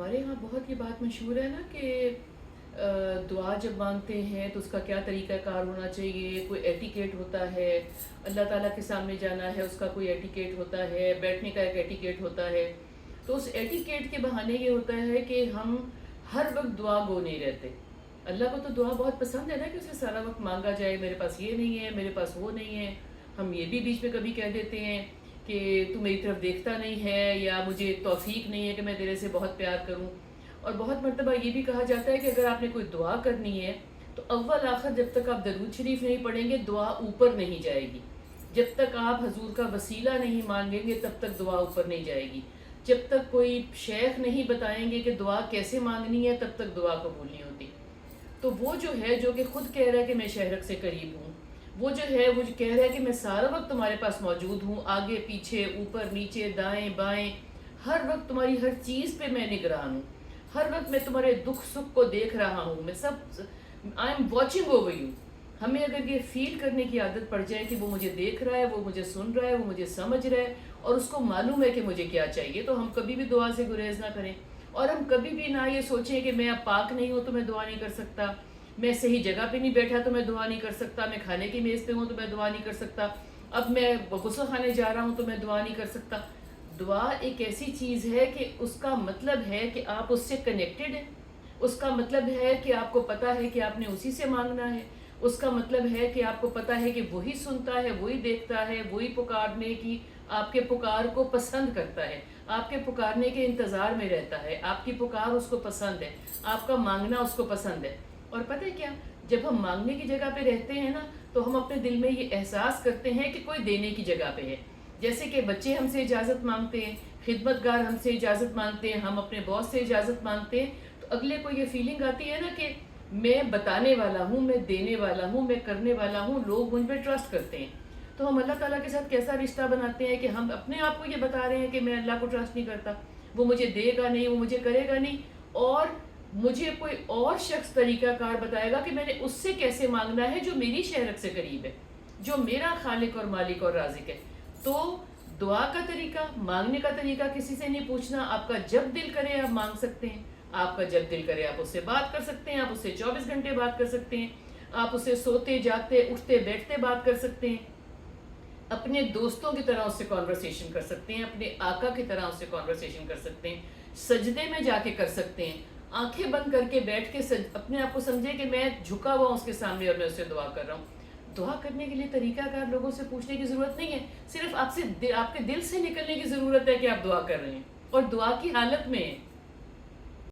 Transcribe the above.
ہمارے یہاں بہت یہ بات مشہور ہے نا کہ دعا جب مانگتے ہیں تو اس کا کیا طریقہ کار ہونا چاہیے، کوئی ایٹیکیٹ ہوتا ہے، اللہ تعالیٰ کے سامنے جانا ہے اس کا کوئی ایٹیکیٹ ہوتا ہے، بیٹھنے کا ایک ایٹیکیٹ ہوتا ہے۔ تو اس ایٹیکیٹ کے بہانے یہ ہوتا ہے کہ ہم ہر وقت دعا گو نہیں رہتے۔ اللہ کو تو دعا بہت پسند ہے نا کہ اسے سارا وقت مانگا جائے، میرے پاس یہ نہیں ہے، میرے پاس وہ نہیں ہے۔ ہم یہ بھی بیچ میں کبھی کہہ دیتے ہیں کہ تو میری طرف دیکھتا نہیں ہے، یا مجھے توفیق نہیں ہے کہ میں تیرے سے بہت پیار کروں۔ اور بہت مرتبہ یہ بھی کہا جاتا ہے کہ اگر آپ نے کوئی دعا کرنی ہے تو اول آخر جب تک آپ درود شریف نہیں پڑھیں گے دعا اوپر نہیں جائے گی۔ جب تک آپ حضور کا وسیلہ نہیں مانگیں گے تب تک دعا اوپر نہیں جائے گی۔ جب تک کوئی شیخ نہیں بتائیں گے کہ دعا کیسے مانگنی ہے تب تک دعا قبول نہیں ہوتی۔ تو وہ جو ہے جو کہ خود کہہ رہا ہے کہ میں شہرک سے قریب ہوں، وہ جو ہے وہ جو کہہ رہا ہے کہ میں سارا وقت تمہارے پاس موجود ہوں، آگے پیچھے اوپر نیچے دائیں بائیں، ہر وقت تمہاری ہر چیز پہ میں نگران ہوں، ہر وقت میں تمہارے دکھ سکھ کو دیکھ رہا ہوں، میں سب I am watching over you. ہمیں اگر یہ فیل کرنے کی عادت پڑ جائے کہ وہ مجھے دیکھ رہا ہے، وہ مجھے سن رہا ہے، وہ مجھے سمجھ رہا ہے اور اس کو معلوم ہے کہ مجھے کیا چاہیے، تو ہم کبھی بھی دعا سے گریز نہ کریں۔ اور ہم کبھی بھی نہ یہ سوچیں کہ میں اب پاک نہیں ہوں تو میں دعا نہیں کر سکتا، میں صحیح جگہ پہ نہیں بیٹھا تو میں دعا نہیں کر سکتا، میں کھانے کی میز پہ ہوں تو میں دعا نہیں کر سکتا، اب میں غسل خانے جا رہا ہوں تو میں دعا نہیں کر سکتا۔ دعا ایک ایسی چیز ہے کہ اس کا مطلب ہے کہ آپ اس سے کنیکٹڈ ہیں، اس کا مطلب ہے کہ آپ کو پتہ ہے کہ آپ نے اسی سے مانگنا ہے، اس کا مطلب ہے کہ آپ کو پتہ ہے کہ وہی سنتا ہے، وہی دیکھتا ہے، وہی پکارنے کی آپ کے پکار کو پسند کرتا ہے، آپ کے پکارنے کے انتظار میں رہتا ہے، آپ کی پکار اس کو پسند ہے، آپ کا مانگنا اس کو پسند ہے۔ اور پتہ ہے کیا، جب ہم مانگنے کی جگہ پہ رہتے ہیں نا تو ہم اپنے دل میں یہ احساس کرتے ہیں کہ کوئی دینے کی جگہ پہ ہے۔ جیسے کہ بچے ہم سے اجازت مانگتے ہیں، خدمت گار ہم سے اجازت مانگتے ہیں، ہم اپنے باس سے اجازت مانگتے ہیں، تو اگلے کو یہ فیلنگ آتی ہے نا کہ میں بتانے والا ہوں، میں دینے والا ہوں، میں کرنے والا ہوں، لوگ مجھ پہ ٹرسٹ کرتے ہیں۔ تو ہم اللہ تعالیٰ کے ساتھ کیسا رشتہ بناتے ہیں کہ ہم اپنے آپ کو یہ بتا رہے ہیں کہ میں اللہ کو ٹرسٹ نہیں کرتا، وہ مجھے دے گا نہیں، وہ مجھے کرے گا نہیں، اور مجھے کوئی اور شخص طریقہ کار بتائے گا کہ میں نے اس سے کیسے مانگنا ہے جو میری شہرت سے قریب ہے، جو میرا خالق اور مالک اور رازق ہے۔ تو دعا کا طریقہ، مانگنے کا طریقہ کسی سے نہیں پوچھنا، آپ کا جب دل کرے آپ مانگ سکتے ہیں، آپ کا جب دل کرے آپ اس سے بات کر سکتے ہیں، آپ اس سے 24 گھنٹے بات کر سکتے ہیں، آپ اس سے سوتے جاگتے اٹھتے بیٹھتے بات کر سکتے ہیں، اپنے دوستوں کی طرح اس سے کانورسیشن کر سکتے ہیں، اپنے آقا کی طرح اس سے کانورسیشن کر سکتے ہیں، سجدے میں جا کے کر سکتے ہیں، آنکھیں بند کر کے بیٹھ کے اپنے آپ کو سمجھے کہ میں جھکا ہوا ہوں اس کے سامنے اور میں اس سے دعا کر رہا ہوں۔ دعا کرنے کے لیے طریقہ کار لوگوں سے پوچھنے کی ضرورت نہیں ہے، صرف آپ کے دل سے نکلنے کی ضرورت ہے کہ آپ دعا کر رہے ہیں اور دعا کی حالت میں ہیں۔